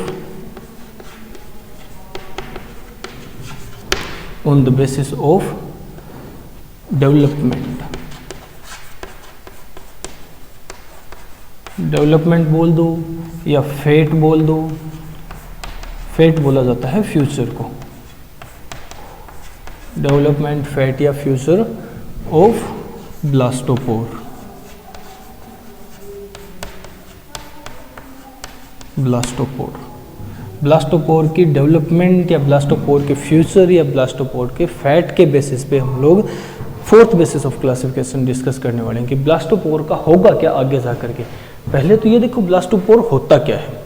development बोल दो या फेट बोल दो। फेट बोला जाता है फ्यूचर को, डेवलपमेंट फेट या फ्यूचर ऑफ ब्लास्टोपोर। ब्लास्टोपोर की डेवलपमेंट या ब्लास्टोपोर के फ्यूचर या ब्लास्टोपोर के फैट के बेसिस पे हम लोग 4th basis of classification discuss करने वाले हैं कि ब्लास्टोपोर का होगा क्या आगे जा करके। पहले तो ये देखो ब्लास्टोपोर होता क्या है,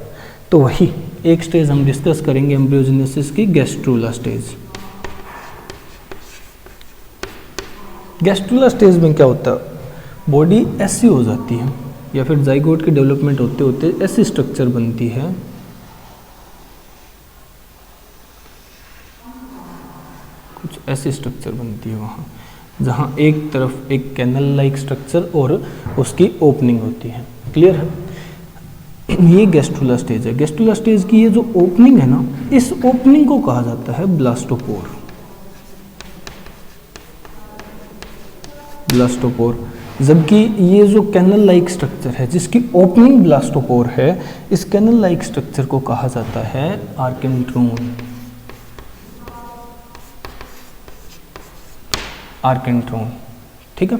तो वही एक स्टेज हम डिस्कस करेंगे एम्ब्रियोजेनेसिस की, गैस्ट्रूला स्टेज। गैस्ट्रूला स्टेज में क्या होता है, बॉडी ऐसी हो जाती है या फिर जाइगोट की डेवलपमेंट होते होते ऐसी स्ट्रक्चर बनती है कुछ ऐसी स्ट्रक्चर बनती है वहाँ, जहाँ एक तरफ एक कैनल लाइक स्ट्रक्चर और उसकी ओपनिंग होती है। क्लियर है, ये गैस्ट्रूला स्टेज है। गैस्ट्रूला स्टेज की ये जो ओपनिंग है ना, इस ओपनिंग को कहा जाता है ब्लास्टोपोर। जबकि ये जो कैनल लाइक स्ट्रक्चर है जिसकी ओपनिंग ब्लास्टोपोर है, इस कैनल लाइक स्ट्रक्चर को कहा जाता है आर्केंट्रोन। ठीक है,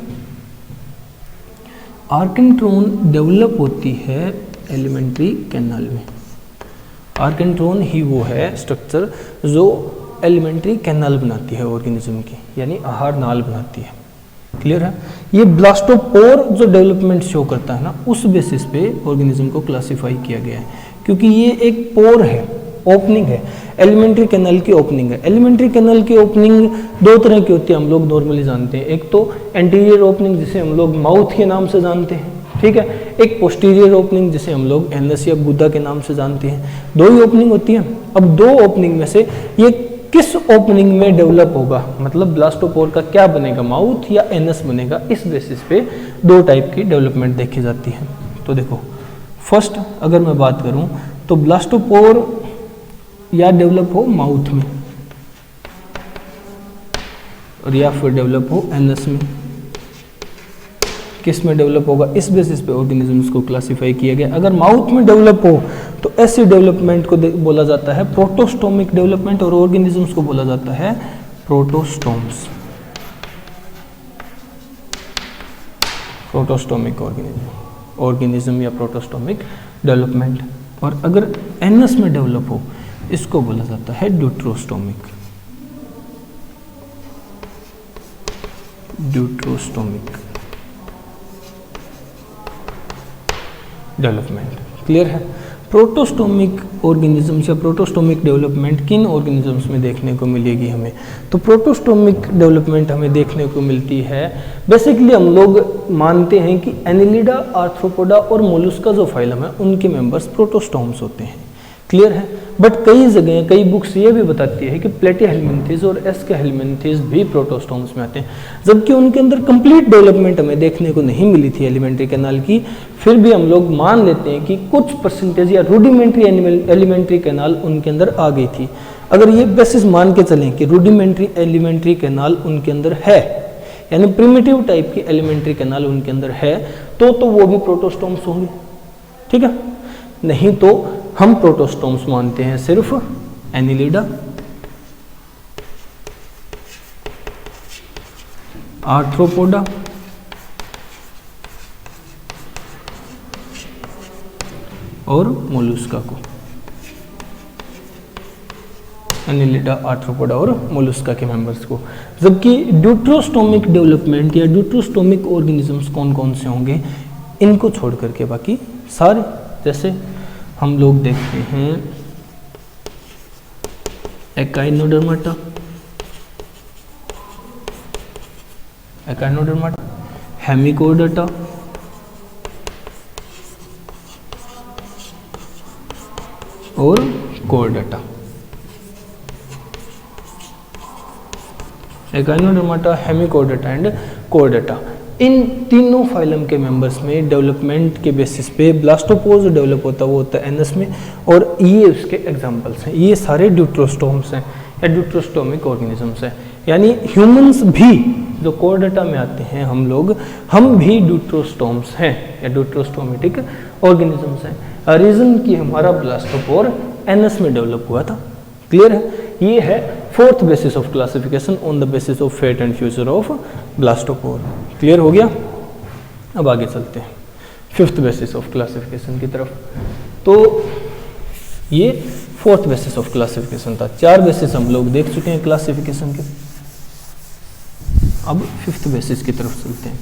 आर्केंट्रोन डेवलप होती है एलिमेंट्री कैनाल में। आर्केंट्रोन ही वो है स्ट्रक्चर जो एलिमेंट्री कैनाल बनाती है ऑर्गेनिज्म की, यानी आहार नाल बनाती है। क्लियर है, ये ब्लास्टोपोर जो डेवलपमेंट शो करता है ना, उस बेसिस पे ऑर्गेनिज्म को क्लासिफाई किया गया है, क्योंकि ये एक पोर है, ओपनिंग है, एलिमेंट्री कैनाल की ओपनिंग है। एलिमेंट्री कैनाल की ओपनिंग 2 तरह की होती है, हम लोग नॉर्मली जानते हैं। एक तो एंटीरियर ओपनिंग जिसे हम लोग माउथ के नाम से जानते हैं, ठीक है। एक पोस्टीरियर ओपनिंग जिसे हम लोग एनस या गुदा के नाम से जानते हैं। 2 ही ओपनिंग होती है। अब 2 ओपनिंग में से ये किस ओपनिंग में डेवलप होगा, मतलब ब्लास्टोपोर का क्या बनेगा, माउथ या एनस बनेगा, इस बेसिस पे 2 टाइप की डेवलपमेंट देखी जाती है। तो देखो, फर्स्ट अगर मैं बात करूं तो ब्लास्टोपोर या डेवलप हो माउथ में और या फिर डेवलप हो एनस में। किस में डेवलप होगा, इस बेसिस पे ऑर्गेनिजम्स को क्लासिफाई किया गया। अगर माउथ में डेवलप हो तो ऐसी डेवलपमेंट को बोला जाता है प्रोटोस्टोमिक डेवलपमेंट, और ऑर्गेनिजम्स को बोला जाता है प्रोटोस्टोम्स, प्रोटोस्टोमिक ऑर्गेनिज्म या प्रोटोस्टोमिक डेवलपमेंट। और अगर एनस में डेवलप हो, इसको बोला जाता है ड्यूट्रोस्टोमिक डेवलपमेंट। क्लियर है। प्रोटोस्टोमिक ऑर्गेनिजम्स या प्रोटोस्टोमिक डेवलपमेंट किन ऑर्गेनिजम्स में देखने को मिलेगी हमें, तो प्रोटोस्टोमिक डेवलपमेंट हमें देखने को मिलती है, बेसिकली हम लोग मानते हैं कि एनिलिडा, आर्थ्रोपोडा और मोलस्का जो फाइलम है उनके मेंबर्स प्रोटोस्टोम्स होते हैं। क्लियर है। बट कई जगह कई बुक्स ये भी बताती है कि प्लेटिहेल्मिन्थेस और एस्केहेल्मिन्थेस भी प्रोटोस्टोम्स में आते हैं, जबकि उनके अंदर कंप्लीट डेवलपमेंट हमें देखने को नहीं मिली थी एलिमेंट्री कैनाल की। फिर भी हम लोग मान लेते हैं कि कुछ परसेंटेज या रूडिमेंट्री एलिमेंट्री कैनाल उनके अंदर आ गई थी। अगर ये बेसिस मान के चलें कि रूडिमेंट्री एलिमेंट्री कैनाल उनके अंदर है, यानी प्रिमिटिव टाइप की एलिमेंट्री कैनाल उनके अंदर है, तो वो भी प्रोटोस्टोम्स होंगे, ठीक है। नहीं तो हम प्रोटोस्टोम्स मानते हैं सिर्फ एनिलिडा, आर्थ्रोपोडा और मोलुस्का को, एनिलिडा, आर्थ्रोपोडा और मोलुस्का के मेंबर्स को। जबकि ड्यूट्रोस्टोमिक डेवलपमेंट या ड्यूट्रोस्टोमिक ऑर्गेनिजम्स कौन कौन से होंगे, इनको छोड़ करके बाकी सारे, जैसे हम लोग देखते हैं एकाइनोडर्माटा, हेमिकोडर्टा, और कोर्डेटा। एकाइनोडर्माटा, हेमिकोडर्टा एंड कोर्डेटा, इन तीनों फाइलम के मेंबर्स में डेवलपमेंट के बेसिस पे ब्लास्टोपोज डेवलप होता है, वो होता है एनस में, और ये उसके एग्जांपल्स हैं। ये सारे ड्यूट्रोस्टोम्स हैं या ड्यूट्रोस्टोमिक ऑर्गेनिजम्स हैं, यानी ह्यूमंस भी जो कोर्डेटा में आते हैं हम भी ड्यूट्रोस्टोम्स हैं या ड्यूट्रोस्टोमेटिक ऑर्गेनिजम्स हैं। रीजन कि हमारा ब्लास्टोपोर एनस में डेवलप हुआ था, क्लियर है। ये है fourth basis of classification on the basis of fate and future of blastopore. Clear हो गया। अब आगे चलते हैं फिफ्थ बेसिस ऑफ क्लासिफिकेशन की तरफ। तो ये फोर्थ बेसिस ऑफ क्लासिफिकेशन था। 4 बेसिस हम लोग देख चुके हैं क्लासिफिकेशन के, अब फिफ्थ बेसिस की तरफ चलते हैं।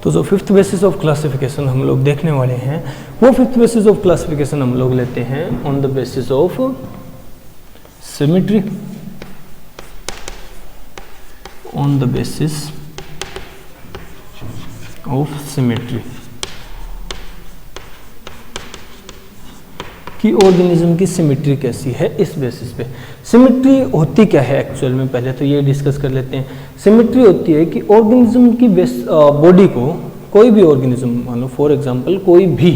तो जो फिफ्थ बेसिस ऑफ क्लासिफिकेशन हम लोग देखने वाले हैं, वो फिफ्थ बेसिस ऑफ क्लासिफिकेशन हम लोग लेते हैं on the basis of symmetry, on the basis of symmetry कि ऑर्गेनिज्म की सिमेट्री कैसी है। इस बेसिस पे सिमेट्री होती क्या है एक्चुअल में, पहले तो ये डिस्कस कर लेते हैं। सिमेट्री होती है कि ऑर्गेनिज्म की बॉडी को, कोई भी ऑर्गेनिज्म मान लो फॉर एग्जांपल कोई भी,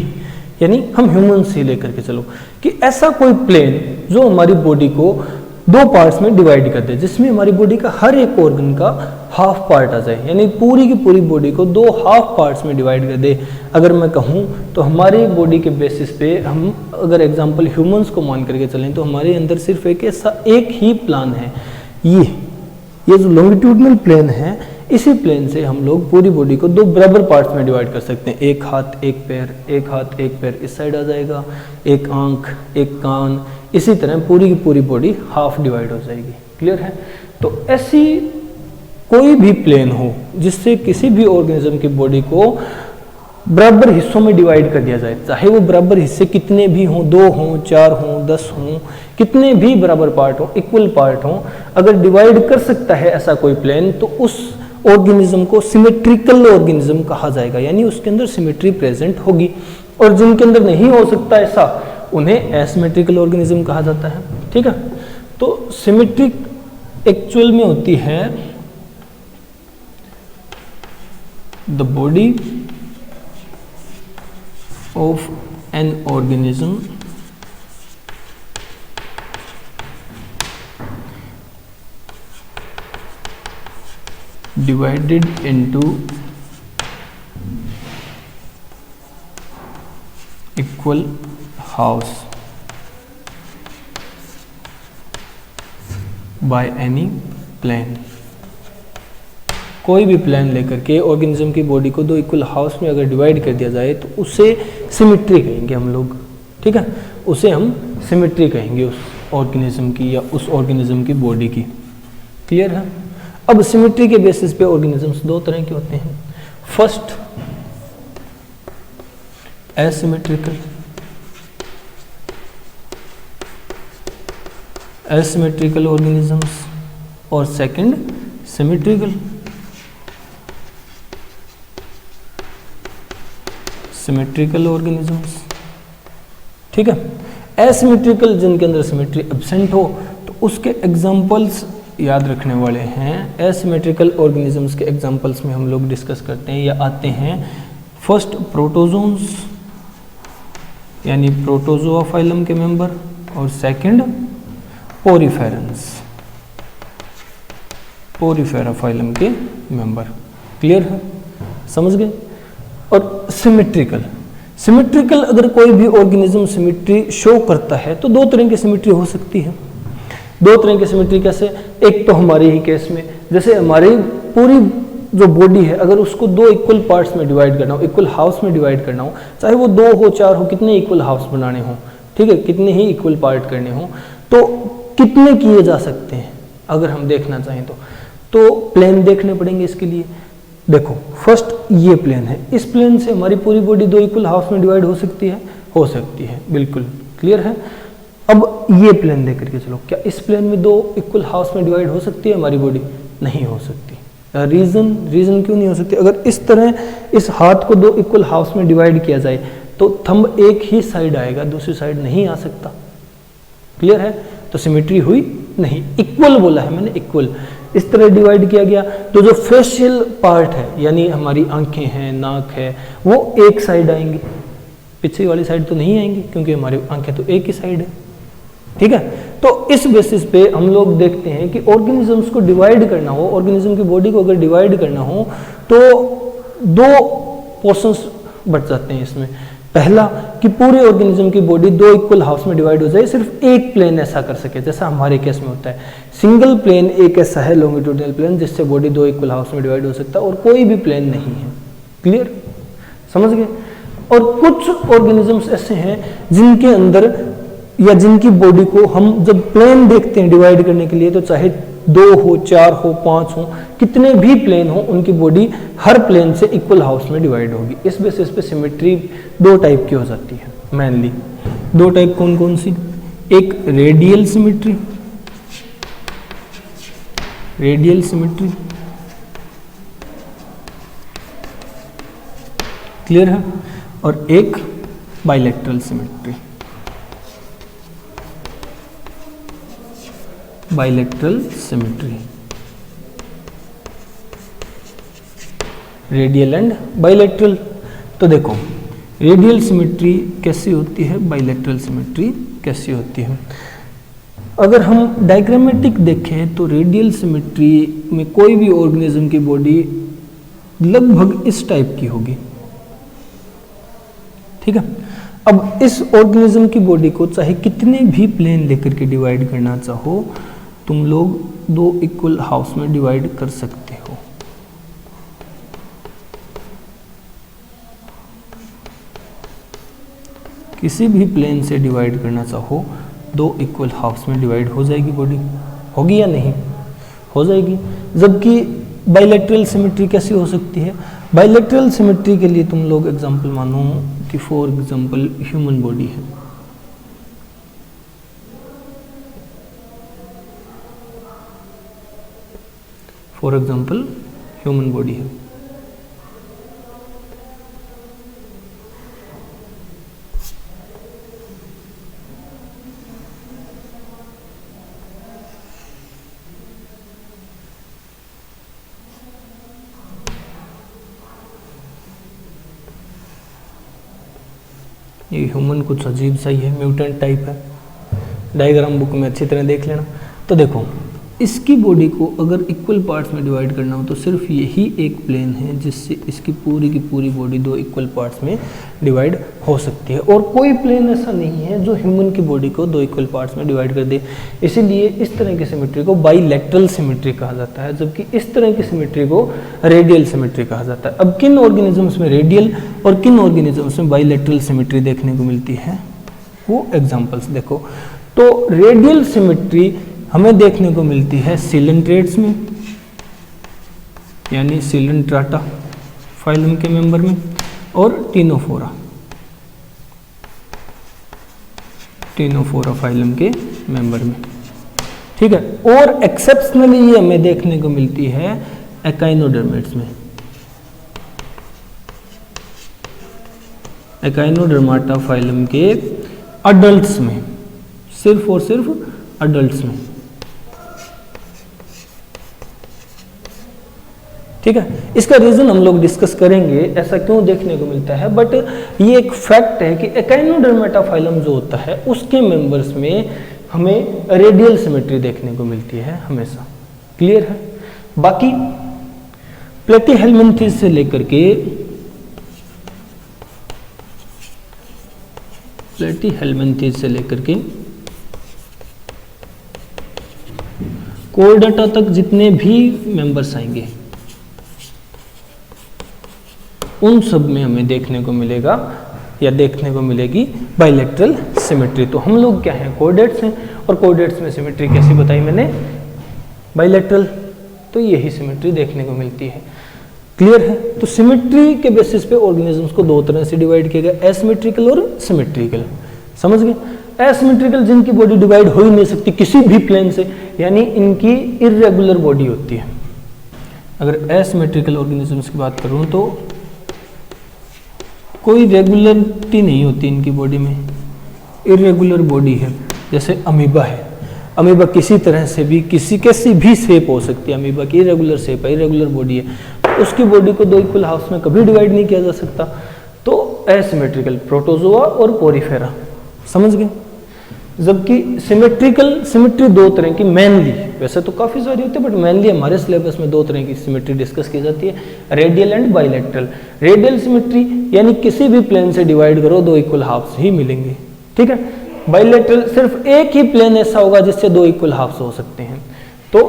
यानी हम ह्यूमंस ही लेकर के चलो, कि ऐसा कोई प्लेन जो हमारी बॉडी को 2 पार्ट्स में डिवाइड कर दे, जिसमें हमारी बॉडी का हर एक ऑर्गन का हाफ पार्ट आ जाए, यानी पूरी की पूरी बॉडी को 2 हाफ पार्ट्स में डिवाइड कर दे। अगर मैं कहूँ तो हमारी बॉडी के बेसिस पे हम अगर एग्जांपल ह्यूमंस को मान करके चलें तो हमारे अंदर सिर्फ एक ही प्लान है, ये जो लॉन्गिट्यूडनल प्लेन है, इसी प्लेन से हम लोग पूरी बॉडी को 2 बराबर पार्ट्स में डिवाइड कर सकते हैं। एक हाथ एक पैर, एक हाथ एक पैर इस साइड आ जाएगा, एक आंख एक कान, इसी तरह पूरी की पूरी बॉडी हाफ डिवाइड हो जाएगी। क्लियर है। तो ऐसी कोई भी प्लेन हो जिससे किसी भी ऑर्गेनिज्म की बॉडी को बराबर हिस्सों में डिवाइड कर दिया जाए, चाहे वो बराबर हिस्से कितने भी हों, 2 हों, 4 हों, 10 हों, कितने भी बराबर पार्ट हों, इक्वल पार्ट हों, अगर डिवाइड कर सकता है ऐसा कोई प्लेन, तो उस ऑर्गेनिज्म को सिमेट्रिकल ऑर्गेनिज्म कहा जाएगा, यानी उसके अंदर सिमेट्री प्रेजेंट होगी। और जिनके अंदर नहीं हो सकता ऐसा, उन्हें एसिमेट्रिकल ऑर्गेनिज्म कहा जाता है। ठीक है, तो सिमेट्रिक एक्चुअल में होती है the body of an organism divided into equal halves by any plane। कोई भी प्लेन लेकर के ऑर्गेनिज्म की बॉडी को दो इक्वल हाउस में अगर डिवाइड कर दिया जाए तो उसे सिमेट्री कहेंगे हम लोग। ठीक है, उसे हम सिमेट्री कहेंगे उस ऑर्गेनिज्म की या उस ऑर्गेनिज्म की बॉडी की। क्लियर है? अब सिमेट्री के बेसिस पे ऑर्गेनिजम्स दो तरह के होते हैं। फर्स्ट एसिमेट्रिकल ऑर्गेनिजम्स और सेकंड सिमेट्रिकल ऑर्गेनिजम्स। ठीक है, एसिमेट्रिकल जिनके अंदर सिमेट्री एब्सेंट हो तो उसके एग्जांपल्स याद रखने वाले हैं। एसिमेट्रिकल ऑर्गेनिजम्स के एग्जांपल्स में हम लोग डिस्कस करते हैं या आते हैं। फर्स्ट प्रोटोजोन्स यानी प्रोटोजोआ फाइलम के मेंबर, और सेकंड पोरीफेरा फाइलम के मेंबर। क्लियर है? समझ गए? और सिमेट्रिकल अगर कोई भी ऑर्गेनिज्म सिमेट्री शो करता है तो दो तरह की सिमेट्री हो सकती है। दो तरह की सिमेट्री कैसे? एक तो हमारे ही केस में, जैसे हमारी पूरी जो बॉडी है अगर उसको दो इक्वल पार्ट्स में डिवाइड करना हो, इक्वल हाउस में डिवाइड करना हो, चाहे वो 2 हो 4 हो, कितने इक्वल हाउस बनाने हो, ठीक है, कितने ही इक्वल पार्ट करने हो, तो कितने किए जा सकते हैं अगर हम देखना चाहें तो प्लेन देखने पड़ेंगे इसके लिए। देखो फर्स्ट ये प्लेन है, इस प्लेन से हमारी पूरी बॉडी 2 इक्वल हाउस में डिवाइड हो सकती है, बिल्कुल क्लियर है। अब ये प्लेन लेकर के चलो, क्या इस प्लेन में 2 इक्वल हाउस में डिवाइड हो सकती है हमारी बॉडी? नहीं हो सकती। रीजन क्यों नहीं हो सकती? अगर इस तरह इस हाथ को 2 इक्वल हाउस में डिवाइड किया जाए तो थंब एक ही साइड आएगा, दूसरी साइड नहीं आ सकता। क्लियर है? तो सिमेट्री हुई नहीं। इक्वल बोला है मैंने, इक्वल इस तरह डिवाइड किया गया तो जो फेशियल पार्ट है यानी हमारी आंखें हैं, नाक है, वो एक साइड आएंगी, पीछे वाली साइड तो नहीं आएंगी क्योंकि हमारी आंखें तो एक ही साइड है। ठीक है, तो इस बेसिस पे हम लोग देखते हैं कि ऑर्गेनिजम्स को डिवाइड करना हो, ऑर्गेनिज्म की बॉडी को अगर डिवाइड करना हो तो 2 पोर्शंस बच जाते हैं इसमें। पहला कि पूरे ऑर्गेनिज्म की बॉडी 2 इक्वल हाउस में डिवाइड हो जाए, सिर्फ एक प्लेन ऐसा कर सके, जैसा हमारे केस में होता है। सिंगल प्लेन एक ऐसा है लॉन्गिट्यूडिनल प्लेन जिससे बॉडी 2 इक्वल हाउस में डिवाइड हो सकता है, और कोई भी प्लेन नहीं है। क्लियर? समझ गए? और कुछ ऑर्गेनिजम्स ऐसे हैं जिनके अंदर या जिनकी बॉडी को हम जब प्लेन देखते हैं डिवाइड करने के लिए, तो चाहे 2 हो 4 हो 5 हो, कितने भी प्लेन हो, उनकी बॉडी हर प्लेन से इक्वल हाउस में डिवाइड होगी। इस बेसिस पे सिमेट्री 2 टाइप की हो जाती है मेनली। 2 टाइप कौन कौन सी? एक रेडियल सिमेट्री, क्लियर है, और एक bilateral symmetry. Radial and bilateral. तो देखो रेडियल सिमेट्री कैसी होती है, बाइलेटरल सिमेट्री कैसी होती है। अगर हम डायग्रामेटिक देखें तो रेडियल सिमेट्री में कोई भी ऑर्गेनिज्म की बॉडी लगभग इस टाइप की होगी। ठीक है, अब इस ऑर्गेनिज्म की बॉडी को चाहे कितने भी प्लेन लेकर के डिवाइड करना चाहो, तुम लोग 2 इक्वल हाउस में डिवाइड कर सकते हो। किसी भी प्लेन से डिवाइड करना चाहो 2 इक्वल हाउस में डिवाइड हो जाएगी बॉडी। होगी या नहीं? हो जाएगी। जबकि बाइलेटरल सिमेट्री कैसी हो सकती है? बाइलेटरल सिमेट्री के लिए तुम लोग एग्जांपल मानो कि फॉर एग्जांपल ह्यूमन बॉडी है, फॉर एग्जांपल ह्यूमन बॉडी है। ये ह्यूमन कुछ अजीब सा ही है, म्यूटेंट टाइप है। डायग्राम बुक में अच्छी तरह देख लेना। तो देखो, इसकी बॉडी को अगर इक्वल पार्ट्स में डिवाइड करना हो तो सिर्फ यही एक प्लेन है जिससे इसकी पूरी की पूरी बॉडी दो इक्वल पार्ट्स में डिवाइड हो सकती है, और कोई प्लेन ऐसा नहीं है जो ह्यूमन की बॉडी को दो इक्वल पार्ट्स में डिवाइड कर दे। इसीलिए इस तरह की सिमेट्री को बाइलैटरल सिमेट्री कहा जाता है, जबकि इस तरह की सिमेट्री को रेडियल सिमेट्री कहा जाता है। अब किन ऑर्गेनिजम्स में रेडियल और किन ऑर्गेनिजम्स में बाइलैटरल सिमेट्री देखने को मिलती है, वो एग्जाम्पल्स देखो। तो रेडियल सिमेट्री हमें देखने को मिलती है सिलेंट्रेट्स में, यानी सिलेंट्राटा फाइलम के मेंबर में, और टीनोफोरा फाइलम के मेंबर में, ठीक है। और एक्सेप्शनली ये हमें देखने को मिलती है एकाइनोडर्मेट्स में, एकाइनोडर्माटा फाइलम के अडल्ट्स में, सिर्फ और सिर्फ अडल्ट्स में, ठीक है। इसका रीजन हम लोग डिस्कस करेंगे ऐसा क्यों देखने को मिलता है, बट ये एक फैक्ट है कि एकाइनोडर्मेटा फाइलम जो होता है उसके मेंबर्स में हमें रेडियल सिमेट्री देखने को मिलती है हमेशा। क्लियर है। बाकी प्लेटीहेल्मिन्थेस से लेकर के कोर्डेटा तक जितने भी मेंबर्स आएंगे उन सब में हमें देखने को मिलेगा या देखने को मिलेगी बाइलैटरल सिमेट्री। तो हम लोग क्या हैं, कोर्डेट्स हैं, और कोर्डेट्स में सिमेट्री कैसी बताई मैंने, बाइलैटरल। तो यही सिमेट्री देखने को मिलती है। क्लियर है। तो सिमेट्री के बेसिस पे ऑर्गेनिजम्स को दो तरह से डिवाइड किया गया, एसिमेट्रिकल और सिमेट्रिकल। समझ गए। एसिमेट्रिकल जिनकी बॉडी डिवाइड हो ही नहीं सकती किसी भी प्लेन से, यानी इनकी इर्रेगुलर बॉडी होती है। अगर एसिमेट्रिकल ऑर्गेनिजम्स की बात करूं तो कोई रेगुलरिटी नहीं होती इनकी बॉडी में, इरेगुलर बॉडी है। जैसे अमीबा है, अमीबा किसी तरह से भी कैसी भी शेप हो सकती है, अमीबा की इरेगुलर शेप है, इरेगुलर बॉडी है, तो उसकी बॉडी को दो इक्वल हाफ्स में कभी डिवाइड नहीं किया जा सकता। तो एसिमेट्रिकल प्रोटोजोआ और पोरीफेरा, समझ गए। जबकि सिमेट्री दो तरह की मेनली, वैसे तो काफ़ी सारी होती है बट मेनली हमारे सिलेबस में दो तरह की सिमेट्री डिस्कस की जाती है, radial and bilateral. Radial symmetry यानी किसी भी प्लेन से डिवाइड करो दो इक्वल हाफ्स ही मिलेंगे, ठीक है। बाइलैटरल सिर्फ एक ही प्लेन ऐसा होगा जिससे दो इक्वल हाफ्स हो सकते हैं। तो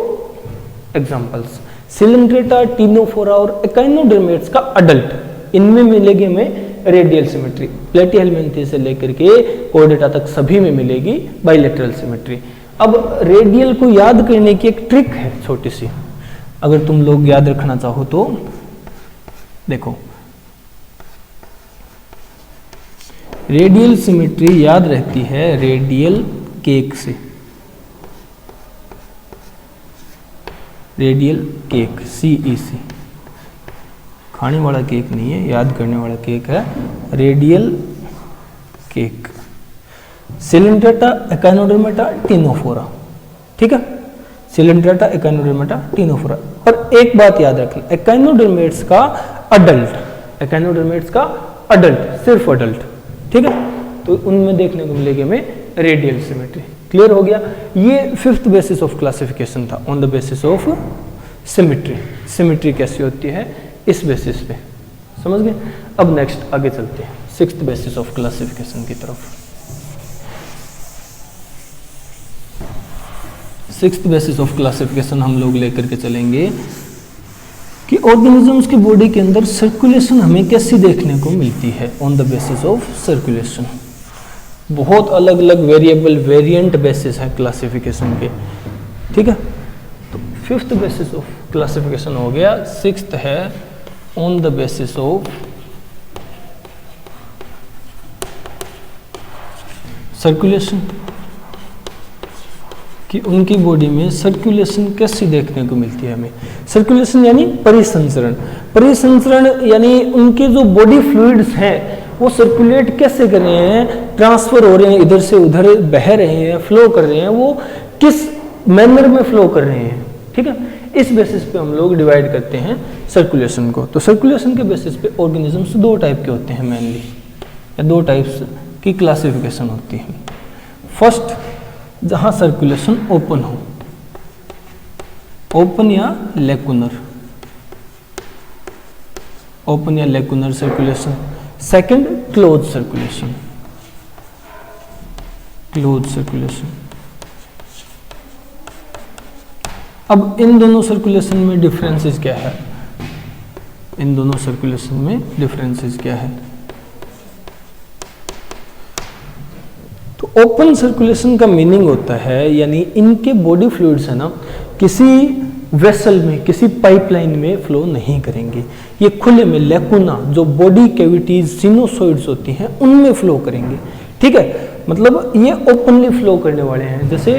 एग्जांपल्स सिलेंट्रेटा, टीनोफोरा और एकाइनोडर्मेट्स का अडल्ट, इनमें मिलेगी हमें रेडियल सिमेट्री। प्लेटीहेल्मिन्थेस से लेकर के कोर्डेटा तक सभी में मिलेगी बाइलैटरल सिमेट्री। अब रेडियल को याद करने की एक ट्रिक है छोटी सी, अगर तुम लोग याद रखना चाहो तो देखो, रेडियल सिमेट्री याद रहती है रेडियल केक से। रेडियल केक, CEC, खाने वाला केक नहीं है, याद करने वाला केक है, radial cake. Coelenterata, echinodermata, Ctenophora, ठीक है। Coelenterata, echinodermata, Ctenophora. पर एक बात याद रखना, एकाइनोडर्मेट्स का अडल्ट, सिर्फ अडल्ट, ठीक है। तो उनमें देखने को मिलेगी हमें रेडियल सिमेट्री। क्लियर हो गया। ये फिफ्थ बेसिस ऑफ क्लासिफिकेशन था, on the basis of symmetry. Symmetry कैसी होती है इस बेसिस पे, समझ गए। अब नेक्स्ट आगे चलते हैं सिक्स्थ बेसिस ऑफ क्लासिफिकेशन की तरफ। सिक्स्थ बेसिस ऑफ क्लासिफिकेशन हम लोग लेकर के चलेंगे कि ऑर्गेनिजम्स की बॉडी के अंदर सर्कुलेशन हमें कैसी देखने को मिलती है on the basis of circulation. बहुत अलग अलग वेरिएबल वेरिएंट बेसिस है क्लासिफिकेशन के, ठीक है। तो फिफ्थ बेसिस ऑफ क्लासिफिकेशन हो गया, सिक्स्थ है on the basis of circulation. कि उनकी बॉडी में सर्कुलेशन कैसी देखने को मिलती है हमें। सर्कुलेशन यानी परिसंचरण, परिसंचरण यानी उनके जो बॉडी फ्लूइड्स हैं वो सर्कुलेट कैसे कर रहे हैं, ट्रांसफर हो रहे हैं, इधर से उधर बह रहे हैं, फ्लो कर रहे हैं, वो किस मैनर में फ्लो कर रहे हैं। ठीक है, इस बेसिस पे हम लोग डिवाइड करते हैं सर्कुलेशन को। तो सर्कुलेशन के बेसिस पे ऑर्गेनिजम्स दो टाइप के होते हैं मेनली, या दो टाइप्स की क्लासिफिकेशन होती है। फर्स्ट, जहां सर्कुलेशन ओपन हो, ओपन या लेकुनर, ओपन या lacunar circulation. Second, close circulation, close circulation. अब इन दोनों सर्कुलेशन में डिफरेंसेस क्या है, इन दोनों सर्कुलेशन में डिफरेंसेस क्या है। तो ओपन सर्कुलेशन का मीनिंग होता है, यानी इनके बॉडी फ्लूइड्स है ना, किसी वेसल में, किसी पाइपलाइन में फ्लो नहीं करेंगे, ये खुले में लेकुना, जो बॉडी कैविटीज सिनोसॉइड्स होती हैं उनमें फ्लो करेंगे। ठीक है, मतलब ये ओपनली फ्लो करने वाले हैं, जैसे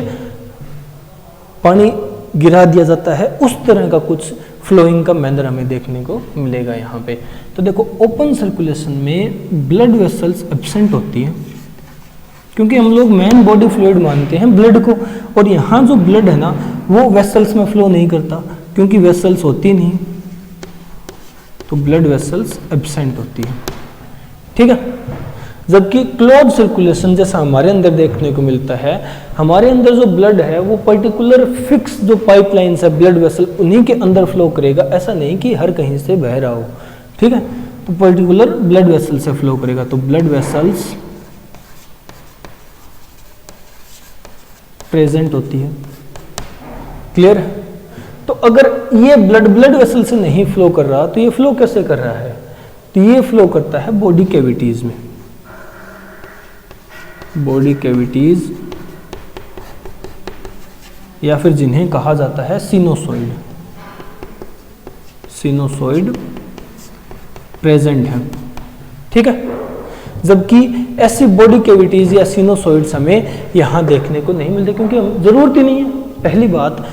पानी गिरा दिया जाता है उस तरह का कुछ फ्लोइंग का मैनर हमें देखने को मिलेगा यहाँ पे। तो देखो, ओपन सर्कुलेशन में ब्लड वेसल्स एब्सेंट होती है, क्योंकि हम लोग मेन बॉडी फ्लूइड मानते हैं ब्लड को, और यहाँ जो ब्लड है ना वो वेसल्स में फ्लो नहीं करता, क्योंकि वेसल्स होती नहीं, तो ब्लड वेसल्स एब्सेंट होती है। ठीक है, जबकि क्लोज सर्कुलेशन जैसा हमारे अंदर देखने को मिलता है, हमारे अंदर जो ब्लड है वो पर्टिकुलर फिक्स जो पाइपलाइंस है ब्लड वेसल उन्हीं के अंदर फ्लो करेगा, ऐसा नहीं कि हर कहीं से बह रहा हो। ठीक है, तो पर्टिकुलर ब्लड वेसल से फ्लो करेगा, तो ब्लड वेसल्स प्रेजेंट होती है। क्लियर है? तो अगर ये ब्लड वेसल से नहीं फ्लो कर रहा तो ये फ्लो कैसे कर रहा है, तो ये फ्लो करता है बॉडी कैविटीज में, बॉडी कैविटीज, या फिर जिन्हें कहा जाता है सिनोसॉइड, सिनोसॉइड प्रेजेंट है। ठीक है, जबकि ऐसी बॉडी कैविटीज या सिनोसॉइड्स हमें यहां देखने को नहीं मिलते, क्योंकि जरूरत ही नहीं है। पहली बात,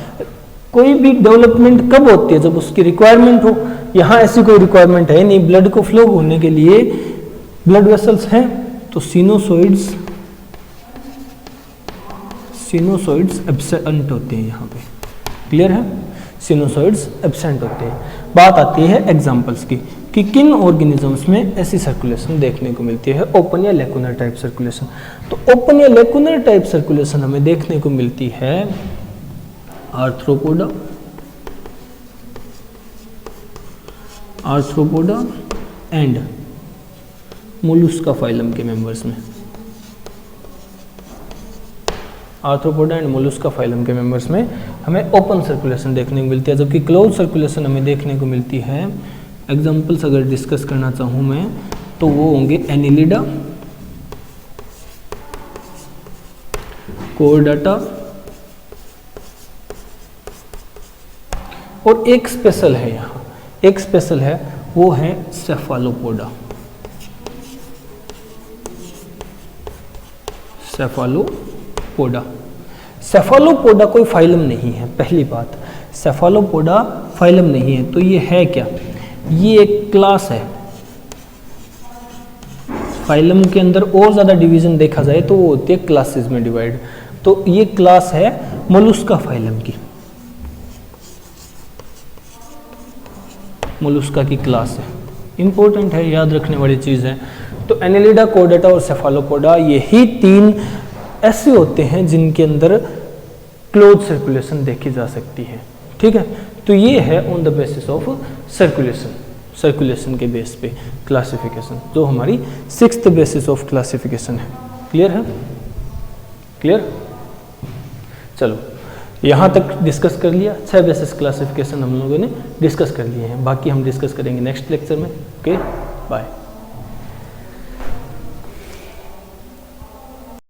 कोई भी डेवलपमेंट कब होती है, जब उसकी रिक्वायरमेंट हो। यहां ऐसी कोई रिक्वायरमेंट है नहीं, ब्लड को फ्लो होने के लिए ब्लड वेसल्स हैं, तो सिनोसॉइड्स एब्सेंट होते हैं यहाँ पे। क्लियर है, सिनोसॉइड्स एब्सेंट होते हैं। बात आती है एग्जांपल्स की, कि किन ऑर्गेनिजम्स में ऐसी सर्कुलेशन देखने को मिलती है, ओपन या लेकुनर टाइप सर्कुलेशन। तो ओपन या लेकुनर टाइप सर्कुलेशन हमें देखने को मिलती है arthropoda, arthropoda and Mollusca phylum के मेंबर्स में, आर्थ्रोपोडा एंड मोलुस्का फाइलम के मेंबर्स में हमें ओपन सर्कुलेशन देखने को मिलती है, जबकि क्लोज सर्कुलेशन हमें देखने को मिलती है। एग्जाम्पल्स अगर डिस्कस करना चाहूँ मैं तो वो होंगे एनिलिडा, कोर्डाटा, और एक स्पेशल है यहाँ, एक स्पेशल है वो है सेफालोपोडा, सेफालोपोडा। सेफालोपोडा कोई फाइलम नहीं है, पहली बात, सेफालोपोडा फाइलम नहीं है। तो ये है क्या, ये एक क्लास है। फाइलम के अंदर और ज़्यादा डिवीजन देखा जाए तो वो होती है क्लासेस में डिवाइड। तो ये क्लास है मोलुस्का फाइलम की, मोलुस्का की क्लास है, इंपॉर्टेंट है, याद रखने वाली चीज़ है। तो एनिलिडा, कोर्डेटा और सेफालोपोडा, यही तीन ऐसे होते हैं जिनके अंदर क्लोज सर्कुलेशन देखी जा सकती है। ठीक है, तो ये है on the basis of circulation, circulation के बेस पे क्लासिफिकेशन, जो हमारी 6th बेसिस ऑफ क्लासिफिकेशन है। क्लियर है? क्लियर? चलो, यहाँ तक डिस्कस कर लिया, 6 बेसिस क्लासिफिकेशन हम लोगों ने डिस्कस कर लिए हैं, बाकी हम डिस्कस करेंगे नेक्स्ट लेक्चर में। Okay, bye.